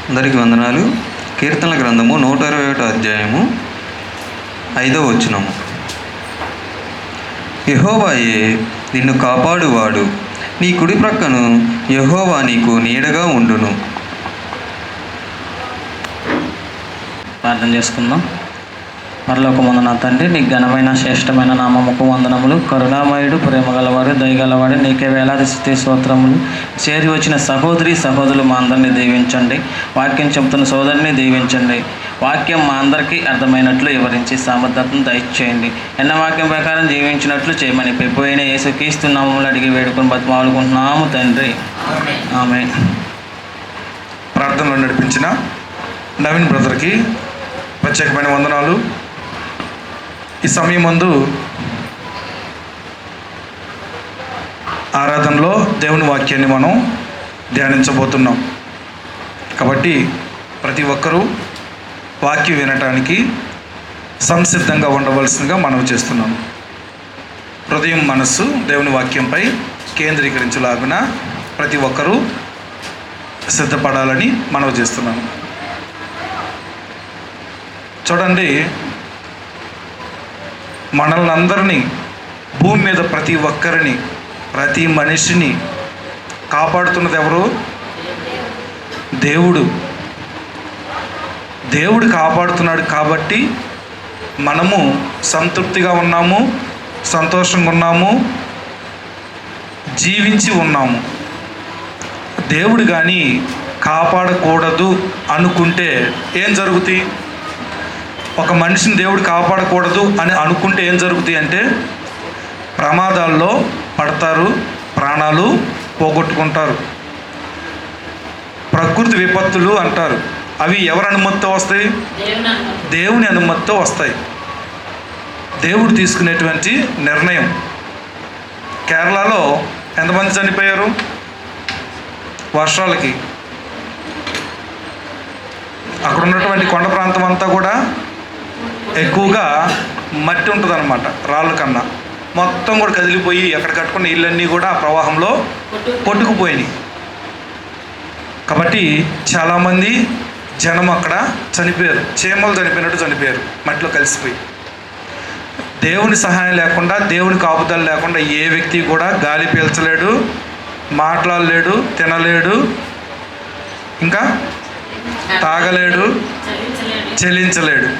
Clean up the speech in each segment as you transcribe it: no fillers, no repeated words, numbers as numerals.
అందరికీ వందనాలు. కీర్తనల గ్రంథము 121 అధ్యాయము 5వ వచనము. యెహోవాయే నిన్ను కాపాడువాడు, నీ కుడి ప్రక్కను యెహోవా నీకు నీడగా ఉండును. ప్రార్థన చేసుకుందాం. పరలోకమందు నా తండ్రి, నీ ఘనమైన శ్రేష్టమైన నామముకు వందనములు. కరుణామయుడు, ప్రేమ గలవాడు, దయగలవాడు, నీకే వేలాది స్తుతి స్తోత్రములు. చేరి వచ్చిన సహోదరులు మా అందరినీ దీవించండి. వాక్యం చెబుతున్న సోదరిని దీవించండి. వాక్యం మా అందరికీ అర్థమైనట్లు వివరించి సామర్థ్యతను దయచేయండి. ఎన్న వాక్యం ప్రకారం జీవించినట్లు చేయమని పెప్పువైన యేసుక్రీస్తు నామములో అడిగి వేడుకొని బతిమాలుకుంటున్నాము తండ్రి, ఆమేన్. ప్రార్థనలో నడిపించిన నవీన్ బ్రదర్కి ప్రత్యేకమైన వందనాలు. ఈ సమయం ముందు ఆరాధనలో దేవుని వాక్యాన్ని మనం ధ్యానించబోతున్నాం. కాబట్టి ప్రతి ఒక్కరూ వాక్యం వినటానికి సంసిద్ధంగా ఉండవలసిందిగా మనవి చేస్తున్నాను. హృదయం, మనస్సు దేవుని వాక్యంపై కేంద్రీకరించలాగున ప్రతి ఒక్కరూ సిద్ధపడాలని మనవి చేస్తున్నాను. చూడండి, మనల్ని అందరినీ, భూమి మీద ప్రతి ఒక్కరిని, ప్రతి మనిషిని కాపాడుతున్నది ఎవరు? దేవుడు. దేవుడు కాపాడుతున్నాడు కాబట్టి మనము సంతృప్తిగా ఉన్నాము, సంతోషంగా ఉన్నాము, జీవించి ఉన్నాము. దేవుడు కానీ కాపాడకూడదు అనుకుంటే ఏం జరుగుతుంది? ఒక మనిషిని దేవుడు కాపాడకూడదు అని అనుకుంటే ఏం జరుగుతాయి అంటే ప్రమాదాల్లో పడతారు, ప్రాణాలు పోగొట్టుకుంటారు. ప్రకృతి విపత్తులు అంటారు. అవి ఎవరి అనుమతితో వస్తాయి? దేవుని అనుమతితో వస్తాయి. దేవుడు తీసుకునేటువంటి నిర్ణయం. కేరళలో ఎంతమంది చనిపోయారు వర్షాలకి? అక్కడ ఉన్నటువంటి కొండ ప్రాంతం అంతా కూడా ఎక్కువగా మట్టి ఉంటుంది అన్నమాట, రాళ్ళ కన్నా. మొత్తం కూడా కదిలిపోయి అక్కడ కట్టుకున్న ఇళ్ళన్నీ కూడా ఆ ప్రవాహంలో కొట్టుకుపోయినాయి. కాబట్టి చాలామంది జనం అక్కడ చనిపోయారు. చీమలు చనిపోయినట్టు చనిపోయారు, మట్టిలో కలిసిపోయి. దేవుని సహాయం లేకుండా, దేవుని కాపుదల లేకుండా ఏ వ్యక్తి కూడా గాలి పీల్చలేడు, మాట్లాడలేడు, తినలేడు, ఇంకా తాగలేడు, చెల్లించలేడు.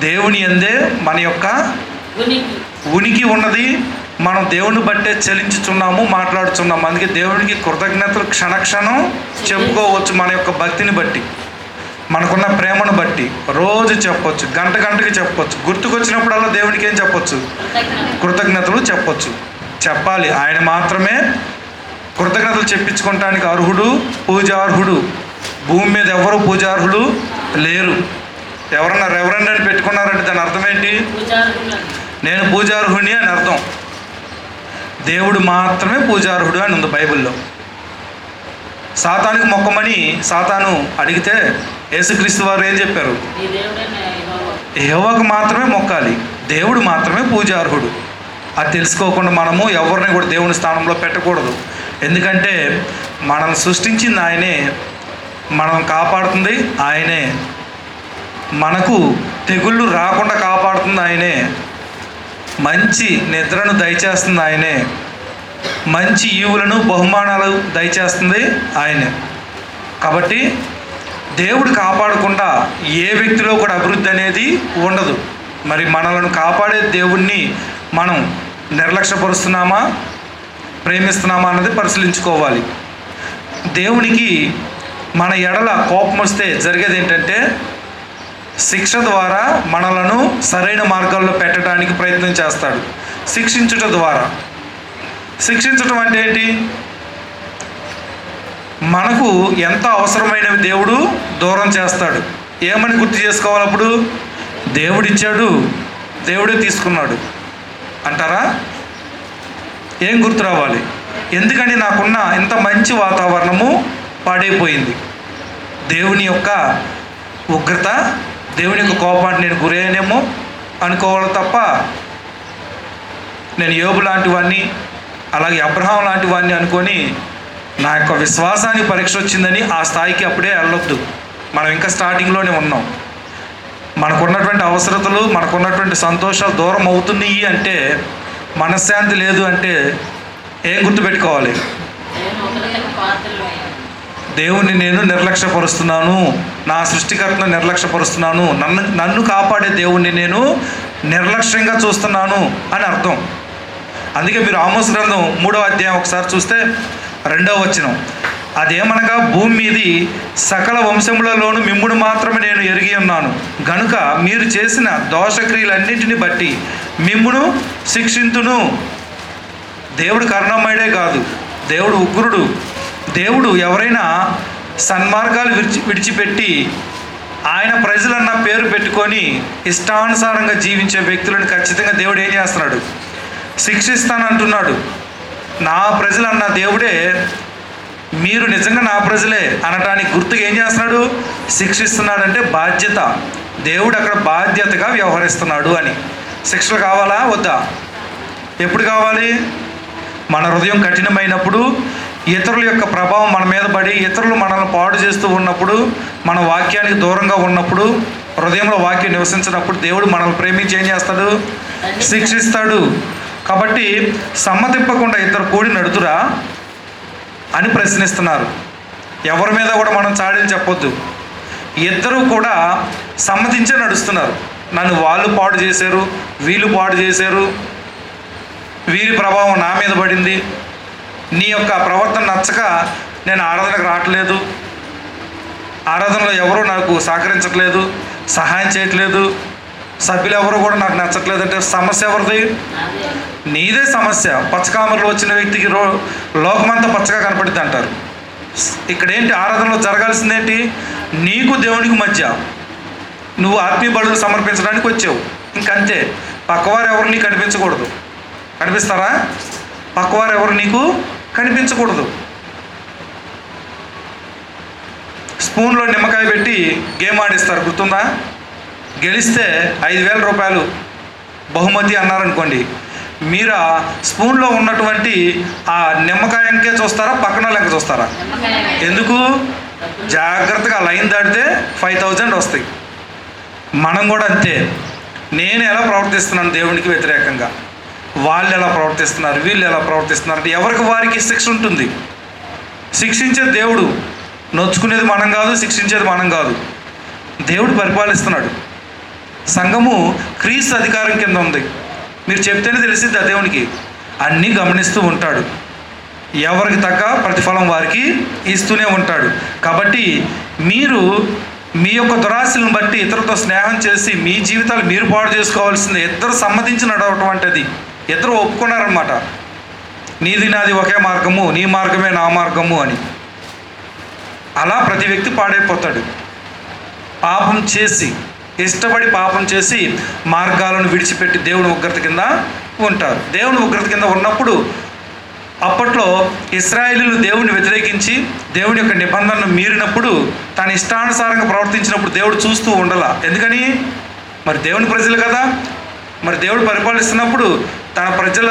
దేవుని యందే మన యొక్క ఉనికి ఉన్నది. మనం దేవుని బట్టే చెల్లించుచున్నాము, మాట్లాడుచున్నాము. అందుకే దేవునికి కృతజ్ఞతలు క్షణక్షణం చెప్పుకోవచ్చు. మన యొక్క భక్తిని బట్టి, మనకున్న ప్రేమను బట్టి రోజు చెప్పొచ్చు, గంట గంటకి చెప్పొచ్చు. గుర్తుకొచ్చినప్పుడల్లా దేవునికి ఏం చెప్పొచ్చు? కృతజ్ఞతలు చెప్పొచ్చు, చెప్పాలి. ఆయన మాత్రమే కృతజ్ఞతలు చెప్పించుకోవటానికి అర్హుడు, పూజార్హుడు. భూమి మీద ఎవరు పూజార్హులు లేరు. ఎవరన్నా రెవరెండ్ అని పెట్టుకున్నారంటే దాని అర్థం ఏంటి? నేను పూజార్హుని అని అర్థం. దేవుడు మాత్రమే పూజార్హుడు అని ఉంది బైబిల్లో. సాతానికి మొక్కమని సాతాను అడిగితే యేసుక్రీస్తు వారు ఏం చెప్పారు? యెహోవాకు మాత్రమే మొక్కాలి, దేవుడు మాత్రమే పూజార్హుడు. అది తెలుసుకోకుండా మనము ఎవరిని కూడా దేవుని స్థానంలో పెట్టకూడదు. ఎందుకంటే మనల్ని సృష్టించింది ఆయనే, మనం కాపాడుతుంది ఆయనే, మనకు తెగుళ్ళు రాకుండా కాపాడుతుంది ఆయనే, మంచి నిద్రను దయచేస్తుంది ఆయనే, మంచి ఈవులను బహుమానాలు దయచేస్తుంది ఆయనే. కాబట్టి దేవుడు కాపాడకుండా ఏ వ్యక్తిలో కూడా అభివృద్ధి అనేది ఉండదు. మరి మనలను కాపాడే దేవుణ్ణి మనం నిర్లక్ష్యపరుస్తున్నామా, ప్రేమిస్తున్నామా అన్నది పరిశీలించుకోవాలి. దేవునికి మన ఎడల కోపం వస్తే జరిగేది ఏంటంటే శిక్ష ద్వారా మనలను సరైన మార్గాల్లో పెట్టడానికి ప్రయత్నం చేస్తాడు. శిక్షించుట ద్వారా. శిక్షించటం అంటే ఏంటి? మనకు ఎంత అవసరమైనవి దేవుడు దూరం చేస్తాడు. ఏమని గుర్తు చేసుకోవాలి అప్పుడు? దేవుడిచ్చాడు, దేవుడే తీసుకున్నాడు అంటారా? ఏం గుర్తు రావాలి? ఎందుకని నాకున్న ఇంత మంచి వాతావరణము పాడైపోయింది. దేవుని యొక్క ఉగ్రత, దేవుని యొక్క కోపానికి నేను గురయ్యానేమో అనుకోవాలి తప్ప, నేను యోబు లాంటి వాడిని, అలాగే అబ్రహాం లాంటి వాడిని అనుకొని నా యొక్క విశ్వాసానికి పరీక్ష వచ్చిందని ఆ స్థాయికి అప్పుడే వెళ్ళొద్దు. మనం ఇంకా స్టార్టింగ్లోనే ఉన్నాం. మనకున్నటువంటి అవసరతలు, మనకున్నటువంటి సంతోషాలు దూరం అవుతున్నాయి అంటే, మనశ్శాంతి లేదు అంటే ఏం గుర్తుపెట్టుకోవాలి? దేవుణ్ణి నేను నిర్లక్ష్యపరుస్తున్నాను, నా సృష్టికర్తను నిర్లక్ష్యపరుస్తున్నాను, నన్ను కాపాడే దేవుణ్ణి నేను నిర్లక్ష్యంగా చూస్తున్నాను అని అర్థం. అందుకే మీరు ఆమోస్ గ్రంథం 3వ అధ్యాయం ఒకసారి చూస్తే 2వ వచనం, అదేమనగా భూమి మీది సకల వంశములలోనూ మిమ్ముడు మాత్రమే నేను ఎరిగి ఉన్నాను గనుక మీరు చేసిన దోషక్రియలన్నింటిని బట్టి మిమ్మును శిక్షింతును. దేవుడు కరుణామయుడే కాదు, దేవుడు ఉగ్రుడు. దేవుడు ఎవరైనా సన్మార్గాలు విడిచిపెట్టి ఆయన ప్రజలన్న పేరు పెట్టుకొని ఇష్టానుసారంగా జీవించే వ్యక్తులను ఖచ్చితంగా దేవుడు ఏం చేస్తున్నాడు? శిక్షిస్తానంటున్నాడు. నా ప్రజలన్న దేవుడే మీరు నిజంగా నా ప్రజలే అనటానికి గుర్తుగా ఏం చేస్తున్నాడు? శిక్షిస్తున్నాడంటే బాధ్యత. దేవుడు అక్కడ బాధ్యతగా వ్యవహరిస్తున్నాడు అని. శిక్షలు కావాలా వద్దా? ఎప్పుడు కావాలి? మన హృదయం కఠినమైనప్పుడు, ఇతరుల యొక్క ప్రభావం మన మీద పడి ఇతరులు మనల్ని పాడు చేస్తూ ఉన్నప్పుడు, మన వాక్యానికి దూరంగా ఉన్నప్పుడు, హృదయంలో వాక్యం నివసించినప్పుడు దేవుడు మనల్ని ప్రేమించి ఏం చేస్తాడు? శిక్షిస్తాడు. కాబట్టి సమ్మతిప్పకుండా ఇద్దరు కూడి నడుతురా అని ప్రశ్నిస్తున్నారు. ఎవరి మీద కూడా మనం చాడీలు చెప్పొద్దు. ఇద్దరు కూడా సమ్మతించే నడుస్తున్నారు. నన్ను వాళ్ళు పాడు చేశారు, వీళ్ళు పాడు చేశారు, వీరి ప్రభావం నా మీద పడింది, నీ యొక్క ప్రవర్తన నచ్చక నేను ఆరాధనకు రావట్లేదు, ఆరాధనలో ఎవరూ నాకు సహకరించట్లేదు, సహాయం చేయట్లేదు, సభ్యులు ఎవరు కూడా నాకు నచ్చట్లేదు అంటే సమస్య ఎవరిది? నీదే సమస్య. పచ్చకామర్లు వచ్చిన వ్యక్తికి లోకమంతా పచ్చగా కనపడుద్ది అంటారు. ఇక్కడ ఏంటి? ఆరాధనలో జరగాల్సిందేంటి? నీకు దేవునికి మధ్య నువ్వు ఆత్మీయ బలులు సమర్పించడానికి వచ్చావు, ఇంకంతే. పక్కవారు ఎవరు నీకు కనిపించకూడదు. కనిపిస్తారా? పక్కవారు ఎవరు నీకు కనిపించకూడదు. స్పూన్లో నిమ్మకాయ పెట్టి గేమ్ ఆడిస్తారు, గుర్తుందా? గెలిస్తే 5,000 రూపాయలు బహుమతి అన్నారనుకోండి, మీరు ఆ స్పూన్లో ఉన్నటువంటి ఆ నిమ్మకాయ అంకే చూస్తారా, పక్కన లెక్క చూస్తారా? ఎందుకు? జాగ్రత్తగా లైన్ దాటితే 5,000 వస్తాయి. మనం కూడా అంతే. నేను ఎలా ప్రవర్తిస్తున్నాను దేవునికి వ్యతిరేకంగా, వాళ్ళు ఎలా ప్రవర్తిస్తున్నారు, వీళ్ళు ఎలా ప్రవర్తిస్తున్నారు అంటే ఎవరికి వారికి శిక్ష ఉంటుంది. శిక్షించే దేవుడు, నొచ్చుకునేది మనం కాదు, శిక్షించేది మనం కాదు. దేవుడు పరిపాలిస్తున్నాడు. సంఘము క్రీస్తు అధికారం కింద ఉంది. మీరు చెప్తేనే తెలిసిద్ది ఆ దేవునికి. అన్నీ గమనిస్తూ ఉంటాడు. ఎవరికి తగ్గ ప్రతిఫలం వారికి ఇస్తూనే ఉంటాడు. కాబట్టి మీరు మీ యొక్క దురాశలను బట్టి ఇతరులతో స్నేహం చేసి మీ జీవితాలు మీరు పాడు చేసుకోవాల్సిందే. ఇద్దరు సమ్మతించి నడవటం అంటే అది. ఇద్దరు ఒప్పుకున్నారనమాట. నీది నాది ఒకే మార్గము, నీ మార్గమే నా మార్గము అని. అలా ప్రతి వ్యక్తి పాడైపోతాడు. పాపం చేసి, ఇష్టపడి పాపం చేసి మార్గాలను విడిచిపెట్టి దేవుని ఉగ్రత కింద ఉంటారు. దేవుని ఉగ్రత కింద ఉన్నప్పుడు అప్పట్లో ఇశ్రాయేలీయులు దేవుని వ్యతిరేకించి దేవుని యొక్క నిబంధనను మీరినప్పుడు, తన ఇష్టానుసారంగా ప్రవర్తించినప్పుడు దేవుడు చూస్తూ ఉండాల. ఎందుకని? మరి దేవుని ప్రజలు కదా. మరి దేవుడు పరిపాలిస్తున్నప్పుడు తన ప్రజల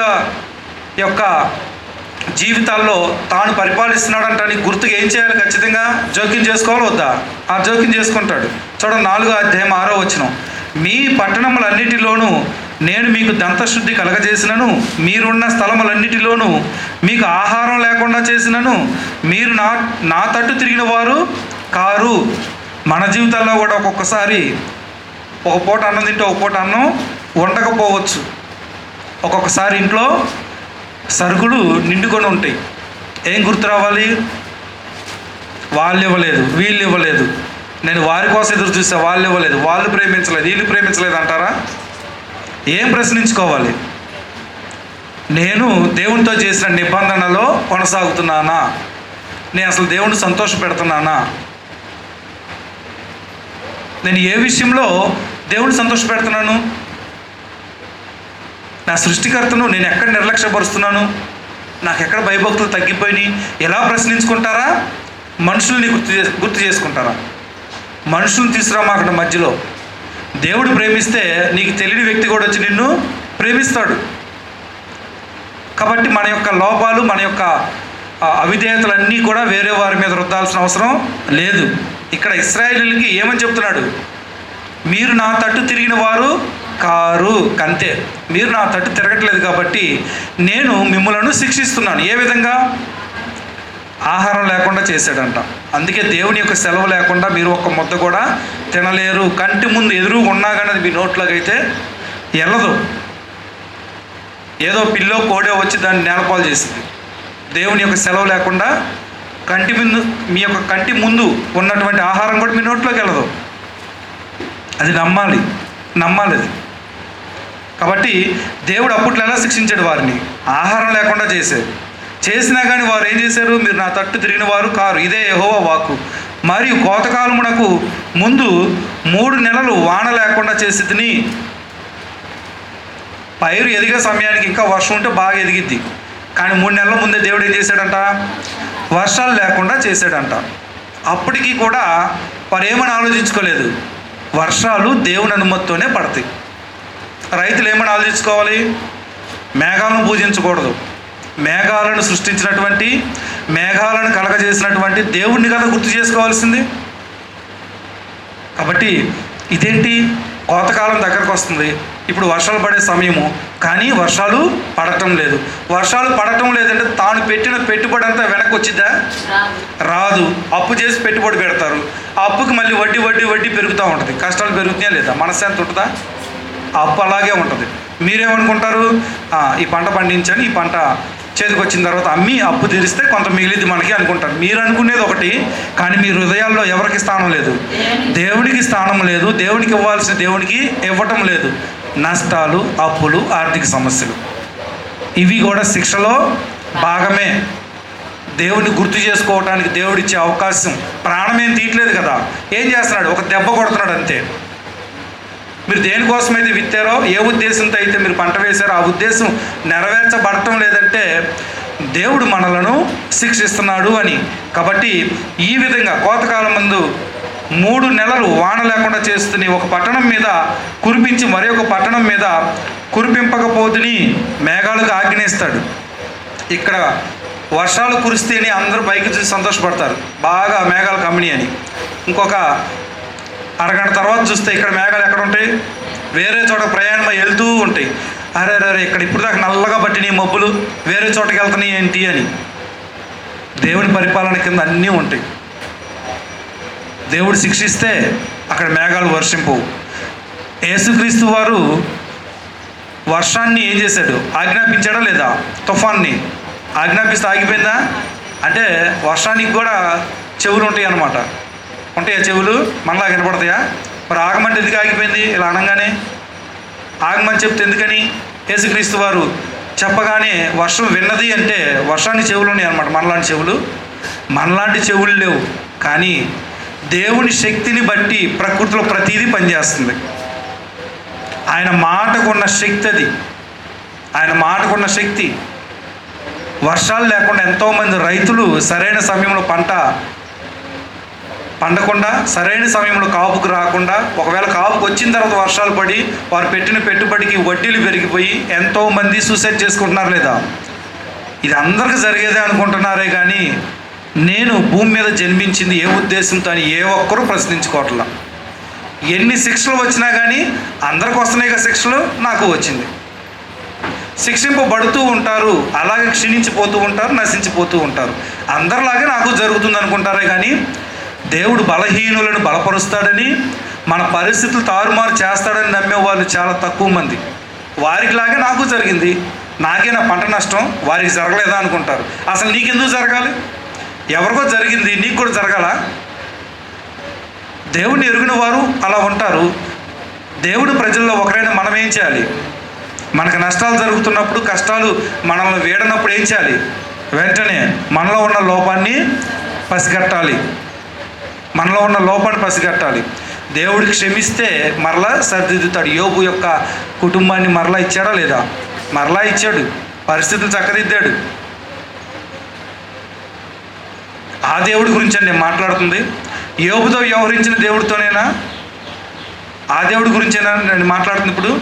యొక్క జీవితాల్లో తాను పరిపాలిస్తున్నాడు అంటానికి గుర్తుగా ఏం చేయాలి? ఖచ్చితంగా జోక్యం చేసుకోవాలి వద్దా? ఆ జోక్యం చేసుకుంటాడు. చూడండి 4వ అధ్యాయం 6వ వచనం, మీ పట్టణములన్నిటిలోనూ నేను మీకు దంతశుద్ధి కలగజేసినను, మీరున్న స్థలములన్నిటిలోనూ మీకు ఆహారం లేకుండా చేసినను, మీరు నా తట్టు తిరిగిన వారు కారు. మన జీవితాల్లో కూడా ఒక్కొక్కసారి ఒక పూట అన్నం తింటే ఒక పూట అన్నం వండకపోవచ్చు. ఒక్కొక్కసారి ఇంట్లో సరుకులు నిండుకొని ఉంటాయి. ఏం గుర్తు రావాలి? వాళ్ళు ఇవ్వలేదు, వీళ్ళు ఇవ్వలేదు, నేను వారి కోసం ఎదురు చూసా, వాళ్ళు ఇవ్వలేదు, వాళ్ళు ప్రేమించలేదు, వీళ్ళు ప్రేమించలేదు అంటారా? ఏం ప్రశ్నించుకోవాలి? నేను దేవునితో చేసిన నిబంధనలో కొనసాగుతున్నానా? నేను అసలు దేవుణ్ణి సంతోష పెడుతున్నానా? నేను ఏ విషయంలో దేవుడిని సంతోష పెడుతున్నాను? నా సృష్టికర్తను నేను ఎక్కడ నిర్లక్ష్యపరుస్తున్నాను? నాకు ఎక్కడ భయభక్తులు తగ్గిపోయినాయి? ఎలా ప్రశ్నించుకుంటారా? మనుషుల్ని గుర్తు చేసుకుంటారా? మనుషుల్ని తీసుకురామాకండి మధ్యలో. దేవుడు ప్రేమిస్తే నీకు తెలియని వ్యక్తి కూడా వచ్చి నిన్ను ప్రేమిస్తాడు. కాబట్టి మన యొక్క లోపాలు, మన యొక్క అవిధేయతలన్నీ కూడా వేరే వారి మీద రుద్దాల్సిన అవసరం లేదు. ఇక్కడ ఇశ్రాయేలీయులకి ఏమని చెప్తున్నాడు? మీరు నా తట్టు తిరిగిన వారు కారు, కంతే. మీరు నా తట్టు తిరగట్లేదు కాబట్టి నేను మిమ్మలను శిక్షిస్తున్నాను. ఏ విధంగా? ఆహారం లేకుండా చేశాడంట. అందుకే దేవుని యొక్క సెలవు లేకుండా మీరు ఒక్క ముద్ద కూడా తినలేరు. కంటి ముందు ఎదురుగా ఉన్నా కానీ అది మీ నోట్లోకి అయితే వెళ్ళదు. ఏదో పిల్లో కోడో వచ్చి దాన్ని నేలపాలు చేసింది. దేవుని యొక్క సెలవు లేకుండా మీ యొక్క కంటి ముందు ఉన్నటువంటి ఆహారం కూడా మీ నోట్లోకి వెళ్ళదు. అది నమ్మాలి అది. కాబట్టి దేవుడు అప్పట్లో ఎలా శిక్షించాడు వారిని? ఆహారం లేకుండా చేసినా కానీ వారు ఏం చేశారు? మీరు నా తట్టు తిరిగిన వారు కారు, ఇదే యెహోవా వాక్కు. మరియు కోతకాలమునకు ముందు 3 నెలలు వాన లేకుండా చేసి తిని, పైరు ఎదిగే సమయానికి ఇంకా వర్షం ఉంటే బాగా ఎదిగిద్ది. కానీ 3 నెలల ముందే దేవుడు ఏం చేశాడంట? వర్షాలు లేకుండా చేశాడంట. అప్పటికి కూడా వారు ఏమని ఆలోచించుకోలేదు, వర్షాలు దేవుని అనుమతితోనే పడతాయి. రైతులు ఏమని ఆలోచించుకోవాలి? మేఘాలను పూజించకూడదు. మేఘాలను సృష్టించినటువంటి, మేఘాలను కలగజేసినటువంటి దేవుణ్ణి కదా గుర్తు చేసుకోవాల్సింది. కాబట్టి ఇదేంటి? కోతకాలం దగ్గరకు వస్తుంది, ఇప్పుడు వర్షాలు పడే సమయము, కానీ వర్షాలు పడటం లేదు. వర్షాలు పడటం లేదంటే తాను పెట్టిన పెట్టుబడి అంతా వెనక్కి వచ్చిద్దా? రాదు. అప్పు చేసి పెట్టుబడి పెడతారు. ఆ అప్పుకి మళ్ళీ వడ్డీ వడ్డీ వడ్డీ పెరుగుతూ ఉంటుంది. కష్టాలు పెరుగుతున్నాయా లేదా? మనశ్శాంతి ఉంటుందా? ఆ అప్పు అలాగే ఉంటుంది. మీరేమనుకుంటారు? ఈ పంట పండించాను, ఈ పంట చేతికి వచ్చిన తర్వాత అమ్మి అప్పు తీరిస్తే కొంత మిగిలింది మనకి అనుకుంటారు. మీరు అనుకునేది ఒకటి, కానీ మీ హృదయాల్లో ఎవరికి స్థానం లేదు? దేవునికి స్థానం లేదు. దేవునికి ఇవ్వాల్సిన దేవునికి ఇవ్వటం లేదు. నష్టాలు, అప్పులు, ఆర్థిక సమస్యలు, ఇవి కూడా శిక్షలో భాగమే. దేవుని గుర్తు చేసుకోవడానికి దేవుడిచ్చే అవకాశం. ప్రాణమేం తీయట్లేదు కదా, ఏం చేస్తున్నాడు? ఒక దెబ్బ కొడుతున్నాడు అంతే. మీరు దేనికోసమైతే విత్తారో, ఏ ఉద్దేశంతో అయితే మీరు పంట వేశారో, ఆ ఉద్దేశం నెరవేర్చబడటం లేదంటే దేవుడు మనలను శిక్షిస్తున్నాడు అని. కాబట్టి ఈ విధంగా కోతకాలం ముందు 3 నెలలు వాన లేకుండా చేస్తుని ఒక పట్టణం మీద కురిపించి మరి ఒక పట్టణం మీద కురిపింపకపోతుని మేఘాలకు ఆజ్ఞేస్తాడు. ఇక్కడ వర్షాలు కురిస్తే అని అందరూ పైకి చూసి సంతోషపడతారు, బాగా మేఘాలు కమ్మిని అని. ఇంకొక అరగంట తర్వాత చూస్తే ఇక్కడ మేఘాలు ఎక్కడ ఉంటాయి? వేరే చోట ప్రయాణమై వెళ్తూ ఉంటాయి. అరే ఇక్కడ ఇప్పుడు దాకా నల్లగా పట్టిన ఈ మబ్బులు వేరే చోటకి వెళ్తున్నాయి ఏంటి అని. దేవుని పరిపాలన కింద అన్నీ ఉంటాయి. దేవుడు శిక్షిస్తే అక్కడ మేఘాలు వర్షింపవు. యేసుక్రీస్తు వారు వర్షాన్ని ఏం చేశాడు? ఆజ్ఞాపించాడా లేదా? తుఫాన్ని ఆజ్ఞాపిస్తే ఆగిపోయిందా? అంటే వర్షానికి కూడా చెవులు ఉంటాయి అన్నమాట. ఉంటాయా చెవులు? మనలా వినపడతాయా? మరి ఆగమంటే ఎందుకు ఆగిపోయింది? ఇలా అనగానే ఆగమని చెప్తే ఎందుకని? యేసుక్రీస్తు వారు చెప్పగానే వర్షం విన్నది అంటే వర్షానికి చెవులు ఉన్నాయి అన్నమాట. మనలాంటి చెవులు లేవు, కానీ దేవుని శక్తిని బట్టి ప్రకృతిలో ప్రతీదీ పనిచేస్తుంది. ఆయన మాటకున్న శక్తి అది. ఆయన మాటకున్న శక్తి. వర్షాలు లేకుండా ఎంతోమంది రైతులు సరైన సమయంలో పంట పండకుండా, సరైన సమయంలో కాపుకు రాకుండా, ఒకవేళ కాపుకు వచ్చిన తర్వాత వర్షాలు పడి వారు పెట్టిన పెట్టుబడికి వడ్డీలు పెరిగిపోయి ఎంతోమంది సూసైడ్ చేసుకుంటున్నారు లేదా? ఇది అందరికీ జరిగేదే అనుకుంటున్నారే కానీ నేను భూమి మీద జన్మించింది ఏ ఉద్దేశంతో అని ఏ ఒక్కరూ ప్రశ్నించుకోవట్లా. ఎన్ని శిక్షలు వచ్చినా కానీ అందరికి వస్తున్నాయి కదా శిక్షలు, నాకు వచ్చింది. శిక్షింపబడుతూ ఉంటారు, అలాగే క్షీణించిపోతూ ఉంటారు, నశించిపోతూ ఉంటారు. అందరిలాగే నాకు జరుగుతుంది అనుకుంటారే కానీ దేవుడు బలహీనులను బలపరుస్తాడని, మన పరిస్థితులు తారుమారు చేస్తాడని నమ్మే వాళ్ళు చాలా తక్కువ మంది. వారికిలాగే నాకు జరిగింది, నాకే నా పంట నష్టం, వారికి జరగలేదా అనుకుంటారు. అసలు నీకెందుకు జరగాలి? ఎవరికో జరిగింది, నీకు కూడా జరగాల? దేవుడిని ఎరిగిన వారు అలా ఉంటారు. దేవుడు ప్రజల్లో ఒకరైనా మనం ఏం చేయాలి? మనకు నష్టాలు జరుగుతున్నప్పుడు, కష్టాలు మనల్ని వీడనప్పుడు ఏం చేయాలి? వెంటనే మనలో ఉన్న లోపాన్ని పసిగట్టాలి. దేవుడు క్షమిస్తే మరలా సరిదిద్దుతాడు. యోబు యొక్క కుటుంబాన్ని మరలా ఇచ్చాడా లేదా? మరలా ఇచ్చాడు. పరిస్థితులు చక్కదిద్దాడు. ఆ దేవుడి గురించి నేను మాట్లాడుతుంది. యోబుతో వ్యవహరించిన దేవుడితోనేనా? ఆ దేవుడి గురించేనా నేను మాట్లాడుతుంది ఇప్పుడు?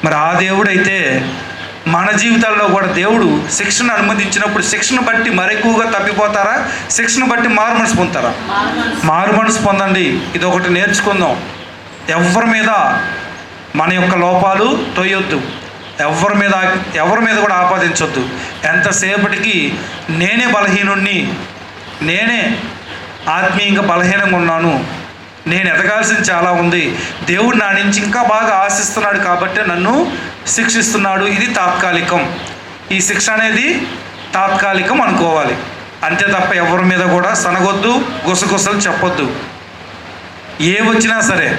మరి ఆ దేవుడైతే మన జీవితాల్లో కూడా దేవుడు శిక్షను అనుమతించినప్పుడు శిక్షను బట్టి మరెక్కువగా తప్పిపోతారా, శిక్షను బట్టి మారు మనసు పొందుతారా? మారు మనసు పొందండి. ఇది ఒకటి నేర్చుకుందాం. ఎవరి మీద మన యొక్క లోపాలు తోయొద్దు, ఎవరి మీద కూడా ఆపాదించొద్దు. ఎంతసేపటికి నేనే బలహీనుణ్ణి, నేనే ఆత్మీయంగా బలహీనంగా ఉన్నాను, నేను ఎదగాల్సింది చాలా ఉంది, దేవుడు నా నుంచి ఇంకా బాగా ఆశిస్తున్నాడు కాబట్టి నన్ను శిక్షిస్తున్నాడు, ఇది తాత్కాలికం, ఈ శిక్ష అనేది తాత్కాలికం అనుకోవాలి. అంతే తప్ప ఎవరి మీద కూడా సనగొద్దు, గుసగుసలు చెప్పొద్దు. ఏ వచ్చినా సరే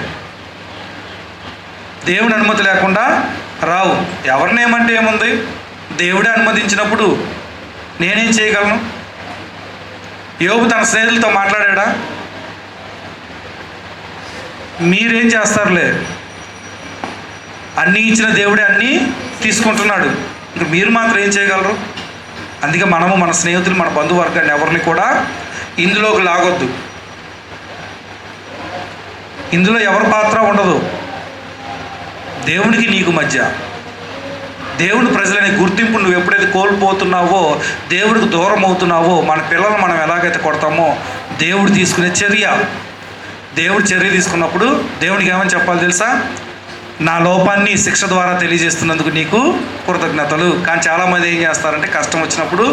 దేవుని అనుమతి లేకుండా రావు. ఎవరినేమంటే ఏముంది, దేవుడే అనుమతించినప్పుడు నేనేం చేయగలను? యోబు తన స్నేహితులతో మాట్లాడా? మీరేం చేస్తారులే, అన్నీ ఇచ్చిన దేవుడే అన్నీ తీసుకుంటున్నాడు, ఇంక మీరు మాత్రం ఏం చేయగలరు? అందుకే మనము మన స్నేహితులు, మన బంధువర్గాన్ని ఎవరిని కూడా ఇందులోకి లాగొద్దు. ఇందులో ఎవరి పాత్ర ఉండదు. దేవునికి నీకు మధ్య, దేవుని ప్రజలనే గుర్తింపు నువ్వు ఎప్పుడైతే కోల్పోతున్నావో, దేవుడికి దూరం అవుతున్నావో, మన పిల్లలు మనం ఎలాగైతే కొడతామో దేవుడు తీసుకునే చర్య, దేవుడు చర్య తీసుకున్నప్పుడు దేవునికి ఏమని చెప్పాలి తెలుసా? నా లోపాన్ని శిక్ష ద్వారా తెలియజేస్తున్నందుకు నీకు కృతజ్ఞతలు. కానీ చాలామంది ఏం చేస్తారంటే కష్టం వచ్చినప్పుడు,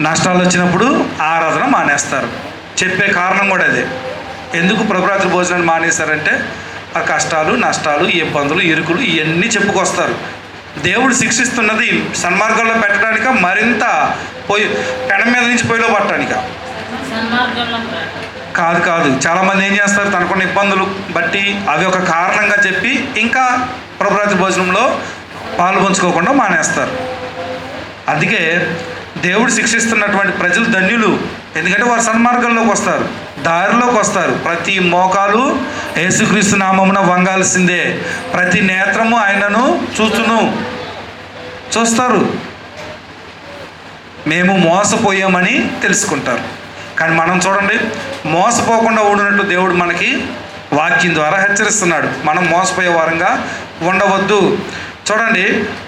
నష్టాలు వచ్చినప్పుడు ఆరాధన మానేస్తారు. చెప్పే కారణం కూడా అదే. ఎందుకు ప్రభురాత్రి భోజనాన్ని మానేశారంటే ఆ కష్టాలు, నష్టాలు, ఇబ్బందులు, ఇరుకులు ఇవన్నీ చెప్పుకొస్తారు. దేవుడు శిక్షిస్తున్నది సన్మార్గంలో పెట్టడానిక, మరింత పెనం మీద నుంచి పొయ్యిలో పట్టడానిక? కాదు. చాలామంది ఏం చేస్తారు, తనకున్న ఇబ్బందులు బట్టి అవి ఒక కారణంగా చెప్పి ఇంకా ప్రభురాత్రి భోజనంలో పాలు పంచుకోకుండా మానేస్తారు. అందుకే దేవుడు శిక్షిస్తున్నటువంటి ప్రజలు ధన్యులు. ఎందుకంటే వారు సన్మార్గంలోకి వస్తారు, దారిలోకి వస్తారు. ప్రతి మోకాలు యేసుక్రీస్తు నామమున వంగాల్సిందే, ప్రతి నేత్రము ఆయనను చూస్తారు. మేము మోసపోయామని తెలుసుకుంటారు. కానీ మనం చూడండి, మోసపోకుండా ఉండినట్టు దేవుడు మనకి వాక్యం ద్వారా హెచ్చరిస్తున్నాడు. మనం మోసపోయే వారంగా ఉండవద్దు. చూడండి,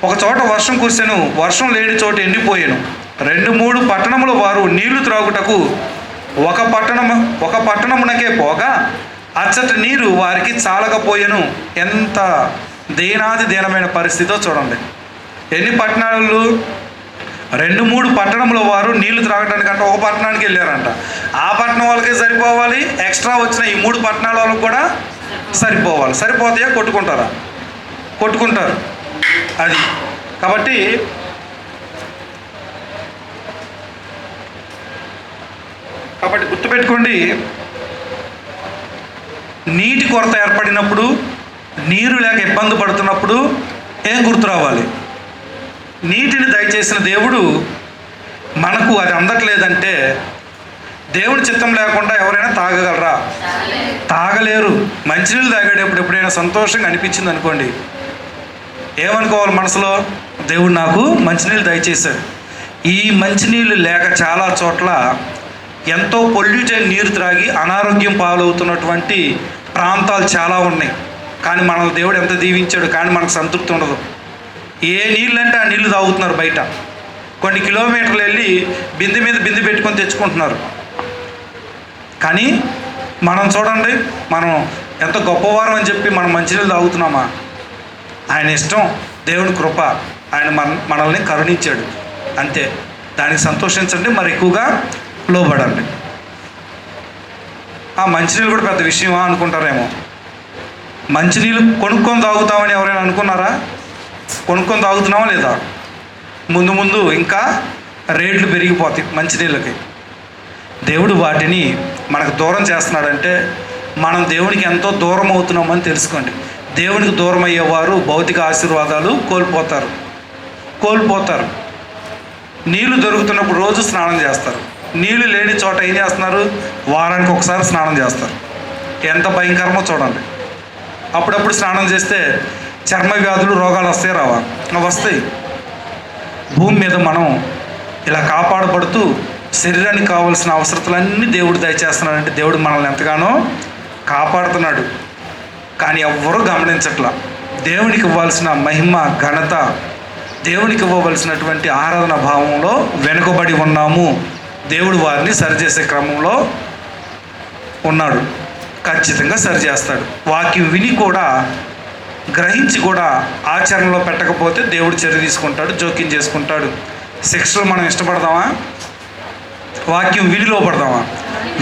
ఒక చోట వర్షం కురిసెను, వర్షం లేని చోట ఎండిపోయాను. 2-3 పట్టణముల వారు నీళ్లు త్రాగుటకు ఒక పట్టణమునకే పోగా అచ్చటి నీరు వారికి చాలకపోయెను. ఎంత దీనాది దీనమైన పరిస్థితితో చూడండి. ఎన్ని పట్టణాలు? 2-3 పట్టణముల వారు నీళ్లు త్రాగడానికంటే ఒక పట్టణానికి వెళ్ళారంట. ఆ పట్టణం వాళ్ళకే సరిపోవాలి, ఎక్స్ట్రా వచ్చిన ఈ 3 పట్టణాల వాళ్ళకి కూడా సరిపోవాలి. సరిపోతాయా? కొట్టుకుంటారు. అది కాబట్టి గుర్తుపెట్టుకోండి, నీటి కొరత ఏర్పడినప్పుడు, నీరు లేక ఇబ్బంది పడుతున్నప్పుడు ఏం గుర్తు రావాలి? నీటిని దయచేసిన దేవుడు మనకు అది అందట్లేదంటే, దేవుడి చిత్తం లేకుండా ఎవరైనా తాగగలరా? తాగలేరు. మంచినీళ్ళు తాగేటప్పుడు ఎప్పుడైనా సంతోషంగా అనిపించింది అనుకోండి, ఏమనుకోవాలి మనసులో? దేవుడు నాకు మంచినీళ్ళు దయచేశాడు. ఈ మంచినీళ్ళు లేక చాలా చోట్ల ఎంతో పొల్యూటెడ్ నీరు త్రాగి అనారోగ్యం పాలవుతున్నటువంటి ప్రాంతాలు చాలా ఉన్నాయి. కానీ మన దేవుడు ఎంత దీవించాడు, కానీ మనకు సంతృప్తి ఉండదు. ఏ నీళ్ళు అంటే ఆ నీళ్లు తాగుతున్నారు. బయట కొన్ని కిలోమీటర్లు వెళ్ళి బిందె మీద బిందె పెట్టుకొని తెచ్చుకుంటున్నారు. కానీ మనం చూడండి, మనం ఎంత గొప్పవారం అని చెప్పి మనం మంచినీళ్ళు తాగుతున్నామా? ఆయన ఇష్టం, దేవుని కృప, ఆయన మనల్ని కరుణించాడు, అంతే. దానికి సంతోషించండి, మరి ఎక్కువగా లోబడండి. ఆ మంచినీళ్ళు కూడా పెద్ద విషయమా అనుకుంటారేమో. మంచినీళ్ళు కొనుక్కొని తాగుతామని ఎవరైనా అనుకున్నారా? కొనుక్కొని తాగుతున్నామా లేదా? ముందు ఇంకా రేట్లు పెరిగిపోతాయి మంచినీళ్ళకి. దేవుడు వాటిని మనకు దూరం చేస్తున్నాడంటే మనం దేవునికి ఎంతో దూరం అవుతున్నామని తెలుసుకోండి. దేవునికి దూరం అయ్యేవారు భౌతిక ఆశీర్వాదాలు కోల్పోతారు. నీళ్లు దొరుకుతున్నప్పుడు రోజు స్నానం చేస్తారు. నీళ్లు లేని చోట ఏం చేస్తున్నారు? వారానికి ఒకసారి స్నానం చేస్తారు. ఎంత భయంకరమో చూడండి. అప్పుడప్పుడు స్నానం చేస్తే చర్మ వ్యాధులు, రోగాలు వస్తాయి రావా? వస్తాయి. భూమి మీద మనం ఇలా కాపాడబడుతూ శరీరానికి కావాల్సిన అవసరతలన్నీ దేవుడు దయచేస్తున్నాడంటే దేవుడు మనల్ని ఎంతగానో కాపాడుతున్నాడు. కానీ ఎవ్వరూ గమనించట్లా. దేవునికి ఇవ్వాల్సిన మహిమ, ఘనత దేవునికి ఇవ్వవలసినటువంటి ఆరాధన భావంలో వెనుకబడి ఉన్నాము. దేవుడు వారిని సరిచేసే క్రమంలో ఉన్నాడు. ఖచ్చితంగా సరిచేస్తాడు. వాక్యం విని కూడా గ్రహించి కూడా ఆచరణలో పెట్టకపోతే దేవుడు చర్య తీసుకుంటాడు, జోక్యం చేసుకుంటాడు. శిక్షలు మనం ఇష్టపడదామా? వాక్యం విని లోపడదామా?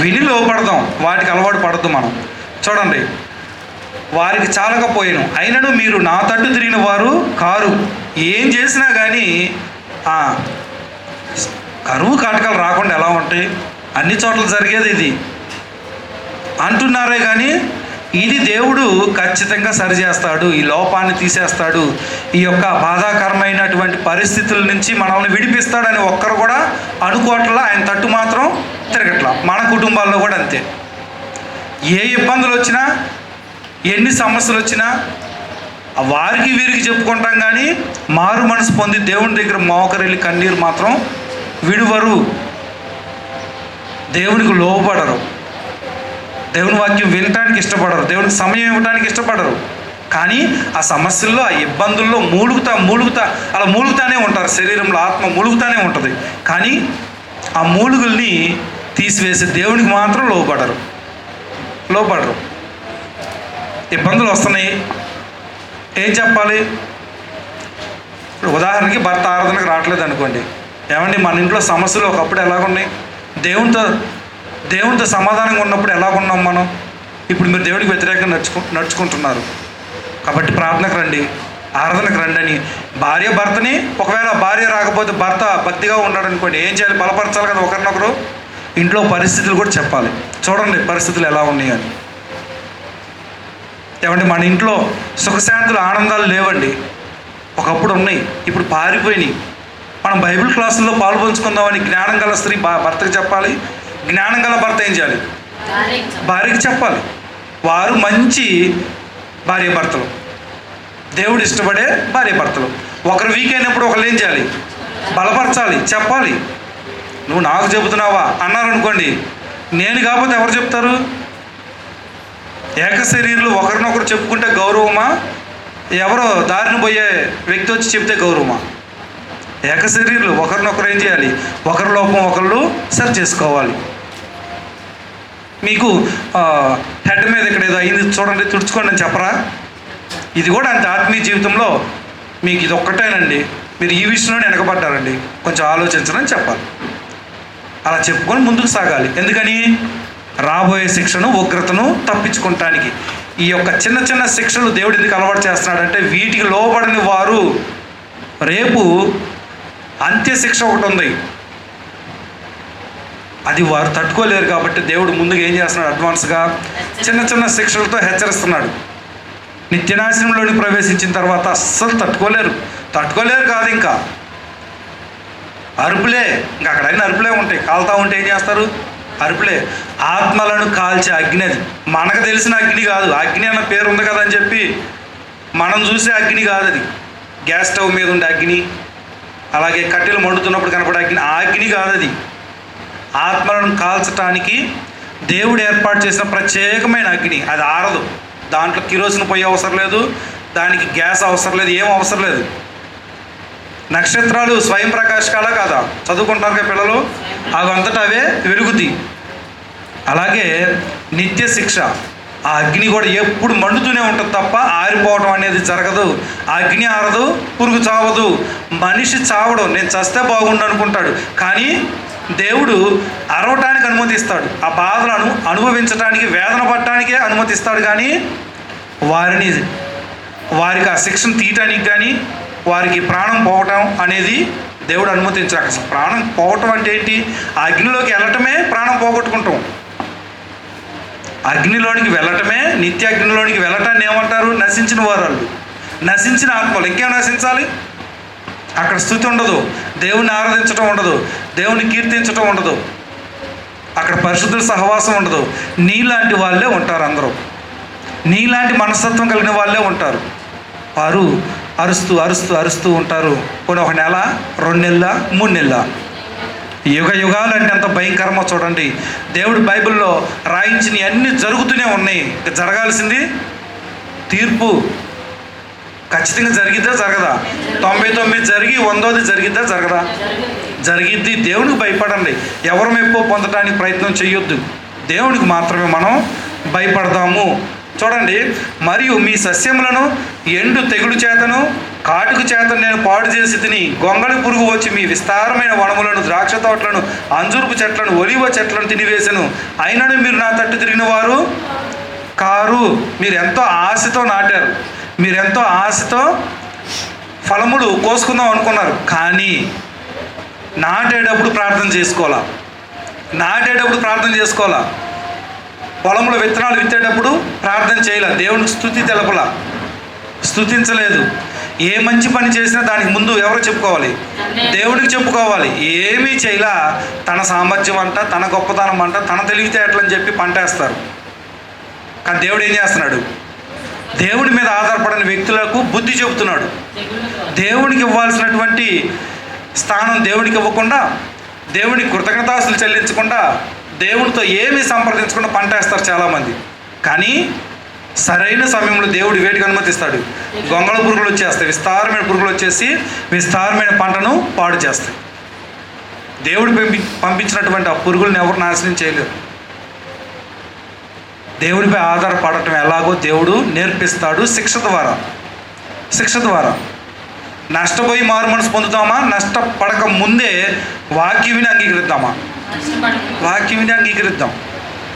విని లోపడదాం, వాటికి అలవాటు పడద్దు మనం. చూడండి, వారికి చాలకపోయాను అయినను మీరు నా తట్టు తిరిగిన వారు కారు. ఏం చేసినా కానీ కరువు కాటకాలు రాకుండా ఎలా ఉంటాయి? అన్ని చోట్ల జరిగేది ఇది అంటున్నారే కానీ ఇది దేవుడు ఖచ్చితంగా సరిచేస్తాడు. ఈ లోపాన్ని తీసేస్తాడు. ఈ యొక్క బాధాకరమైనటువంటి పరిస్థితుల నుంచి మనల్ని విడిపిస్తాడని ఒక్కరు కూడా అనుకోవట్లా. ఆయన తట్టు మాత్రం తిరగట్లా. మన కుటుంబాల్లో కూడా అంతే. ఏ ఇబ్బందులు వచ్చినా, ఎన్ని సమస్యలు వచ్చినా వారికి వీరికి చెప్పుకుంటాం కానీ మారు మనసు పొంది దేవుని దగ్గర మోకరిల్లి కన్నీరు మాత్రం విడువరు. దేవునికి లోబడరు. దేవుని వాక్యం వినటానికి ఇష్టపడరు. దేవునికి సమయం ఇవ్వడానికి ఇష్టపడరు. కానీ ఆ సమస్యల్లో, ఆ ఇబ్బందుల్లో మూలుగుతా అలా మూలుగుతానే ఉంటారు. శరీరంలో ఆత్మ మూలుగుతానే ఉంటుంది. కానీ ఆ మూలుగుల్ని తీసివేసి దేవునికి మాత్రం లోబడరు. ఇబ్బందులు వస్తున్నాయి, ఏం చెప్పాలి? ఇప్పుడు ఉదాహరణకి భర్త ఆరాధనకు రావట్లేదు అనుకోండి. ఏమండి, మన ఇంట్లో సమస్యలు ఒకప్పుడు ఎలాగున్నాయి? దేవునితో సమాధానంగా ఉన్నప్పుడు ఎలాగున్నాం మనం? ఇప్పుడు మీరు దేవుడికి వ్యతిరేకంగా నడుచుకుంటున్నారు. కాబట్టి ప్రార్థనకు రండి, ఆరాధనకు రండి అని భర్తని, ఒకవేళ భార్య రాకపోతే భర్త భక్తిగా ఉన్నాడు అనుకోండి, ఏం చేయాలి? బలపరచాలి కదా ఒకరినొకరు. ఇంట్లో పరిస్థితులు కూడా చెప్పాలి. చూడండి పరిస్థితులు ఎలా ఉన్నాయి అని. ఏమంటే మన ఇంట్లో సుఖశాంతులు, ఆనందాలు లేవండి. ఒకప్పుడు ఉన్నాయి, ఇప్పుడు పారిపోయినాయి. మనం బైబిల్ క్లాసుల్లో పాల్పంచుకుందామని జ్ఞానం గల స్త్రీ భర్తకు చెప్పాలి. జ్ఞానం గల భర్త ఏం చేయాలి? భార్యకి చెప్పాలి. వారు మంచి భార్య భర్తలు, దేవుడు ఇష్టపడే భార్య భర్తలు. ఒకరు వీక్ అయినప్పుడు ఒకరు ఏం చేయాలి? బలపరచాలి, చెప్పాలి. నువ్వు నాకు చెబుతున్నావా అన్నారనుకోండి, నేను కాకపోతే ఎవరు చెప్తారు? ఏక శరీరులు ఒకరినొకరు చెప్పుకుంటే గౌరవమా? ఎవరో దారిని పోయే వ్యక్తి వచ్చి చెప్తే గౌరవమా? ఏక శరీరులు ఒకరినొకరు ఏం చేయాలి? ఒకరి లోపం ఒకళ్ళు సరి చేసుకోవాలి. మీకు హెడ్ మీద ఇక్కడ ఏదో అయింది చూడండి, తుడుచుకోండి అని చెప్పరా? ఇది కూడా అంతే. ఆత్మీయ జీవితంలో మీకు ఇది ఒక్కటేనండి, మీరు ఈ విషయంలోనే వెనకబడ్డారండి, కొంచెం ఆలోచించరని చెప్పాలి. అలా చెప్పుకొని ముందుకు సాగాలి. ఎందుకని? రాబోయే శిక్షను, ఉగ్రతను తప్పించుకుంటానికి. ఈ యొక్క చిన్న చిన్న శిక్షలు దేవుడు ఎందుకు అలవాటు చేస్తున్నాడంటే వీటికి లోబడని వారు రేపు అంత్యశిక్ష ఒకటి ఉంది, అది వారు తట్టుకోలేరు. కాబట్టి దేవుడు ముందుగా ఏం చేస్తున్నాడు? అడ్వాన్స్గా చిన్న చిన్న శిక్షలతో హెచ్చరిస్తున్నాడు. నిత్యనాశనంలోకి ప్రవేశించిన తర్వాత అస్సలు తట్టుకోలేరు కాదు, ఇంకా అరుపులే. ఇంకా అక్కడైనా అరుపులే ఉంటాయి. కాలుతా ఉంటే ఏం చేస్తారు? అరుపులే. ఆత్మలను కాల్చే అగ్ని అది. మనకు తెలిసిన అగ్ని కాదు. అగ్ని అన్న పేరు ఉంది కదా అని చెప్పి మనం చూసే అగ్ని కాదు అది. గ్యాస్ స్టవ్ మీద ఉండే అగ్ని, అలాగే కట్టెలు మండుతున్నప్పుడు కనపడే అగ్ని, ఆ అగ్ని కాదు అది. ఆత్మలను కాల్చటానికి దేవుడు ఏర్పాటు చేసిన ప్రత్యేకమైన అగ్ని. అది ఆరదు. దాంట్లో కిరోసిన్ పొయ్యి అవసరం లేదు, దానికి గ్యాస్ అవసరం లేదు, ఏం అవసరం లేదు. నక్షత్రాలు స్వయం ప్రకాశకాలా కాదా? చదువుకుంటున్నారు కదా పిల్లలు, అవి అంతటా అవే వెలుగుతాయి. అలాగే నిత్య శిక్ష, ఆ అగ్ని కూడా ఎప్పుడు మండుతూనే ఉంటుంది తప్ప ఆరిపోవడం అనేది జరగదు. ఆ అగ్ని ఆరదు, పురుగు చావదు, మనిషి చావడం. నేను చస్తే బాగుండు అనుకుంటాడు, కానీ దేవుడు అరవటానికి అనుమతిస్తాడు. ఆ బాధలను అనుభవించడానికి, వేదన పడటానికే అనుమతిస్తాడు. కానీ వారికి ఆ శిక్షను తీయటానికి కానీ వారికి ప్రాణం పోవటం అనేది దేవుడు అనుమతించాడు. అసలు ప్రాణం పోవటం అంటే ఏంటి? ఆ అగ్నిలోకి వెళ్ళటమే ప్రాణం పోగొట్టుకుంటాం. అగ్నిలోనికి వెళ్ళటమే, నిత్య అగ్నిలోనికి వెళ్ళటాన్ని ఏమంటారు? నశించిన వారు, నశించిన ఆత్మలు. ఇంకేం నశించాలి? అక్కడ స్తుతి ఉండదు, దేవుని ఆరాధించటం ఉండదు, దేవుని కీర్తించటం ఉండదు, అక్కడ పరిశుద్ధుల సహవాసం ఉండదు. నీలాంటి వాళ్ళే ఉంటారు. అందరూ నీలాంటి మనస్తత్వం కలిగిన వాళ్ళే ఉంటారు. వారు అరుస్తూ ఉంటారు. కొన్ని 1 నెల, 2 నెలల, 3 నెలల, యుగాలు అంటే ఎంత భయంకరమో చూడండి. దేవుడు బైబిల్లో రాయించినవి అన్నీ జరుగుతూనే ఉన్నాయి. జరగాల్సింది తీర్పు. ఖచ్చితంగా జరిగిద్దా జరగదా? 99 జరిగి 100ది జరిగిద్దా జరగదా? జరిగిద్ది. దేవునికి భయపడండి. ఎవరు మెప్పు పొందడానికి ప్రయత్నం చేయొద్దు. దేవునికి మాత్రమే మనం భయపడదాము. చూడండి, మరియు మీ సస్యములను ఎండు తెగులు చేతను కాటుకు చేతను నేను పాడు చేసి తిని, గొంగళి పురుగు వచ్చి మీ విస్తారమైన వనములను, ద్రాక్ష తోటలను, అంజూరపు చెట్లను, ఒలివ చెట్లను తినివేసెను. అయినను మీరు నా తట్టు తిరిగిన వారు కారు. మీరు ఎంతో ఆశతో నాటారు, మీరెంతో ఆశతో ఫలములు కోసుకుందాం అనుకున్నారు, కానీ నాటేటప్పుడు ప్రార్థన చేసుకోవాలా? పొలంలో విత్తనాలు విత్తేటప్పుడు ప్రార్థన చేయాల? దేవునికి స్తుతి తెలపలా? స్తుతించలేదు. ఏ మంచి పని చేసినా దానికి ముందు ఎవరు చెప్పుకోవాలి? దేవుడికి చెప్పుకోవాలి. ఏమీ చేయలా, తన సామర్థ్యం అంట, తన గొప్పతనం అంట, తన తెలివితేటలని చెప్పి పంటేస్తారు. కానీ దేవుడు ఏం చేస్తున్నాడు? దేవుడి మీద ఆధారపడిన వ్యక్తులకు బుద్ధి చెబుతున్నాడు. దేవునికి ఇవ్వాల్సినటువంటి స్థానం దేవుడికి ఇవ్వకుండా, దేవుడికి కృతజ్ఞతాస్తులు చెల్లించకుండా, దేవుడితో ఏమీ సంప్రదించకుండా పంటేస్తారు చాలామంది. కానీ సరైన సమయంలో దేవుడు వేటికి అనుమతిస్తాడు? గొంగళ పురుగులు వచ్చేస్తాయి, విస్తారమైన పురుగులు వచ్చేసి విస్తారమైన పంటను పాడు చేస్తాయి. దేవుడు పంపించినటువంటి ఆ పురుగులను ఎవరు నాశనం చేయలేరు. దేవుడిపై ఆధారపడటం ఎలాగో దేవుడు నేర్పిస్తాడు శిక్ష ద్వారా. నష్టపోయి మారు మనసు పొందుతామా? నష్టపడక ముందే వాక్యం విని అంగీకరిద్దాం.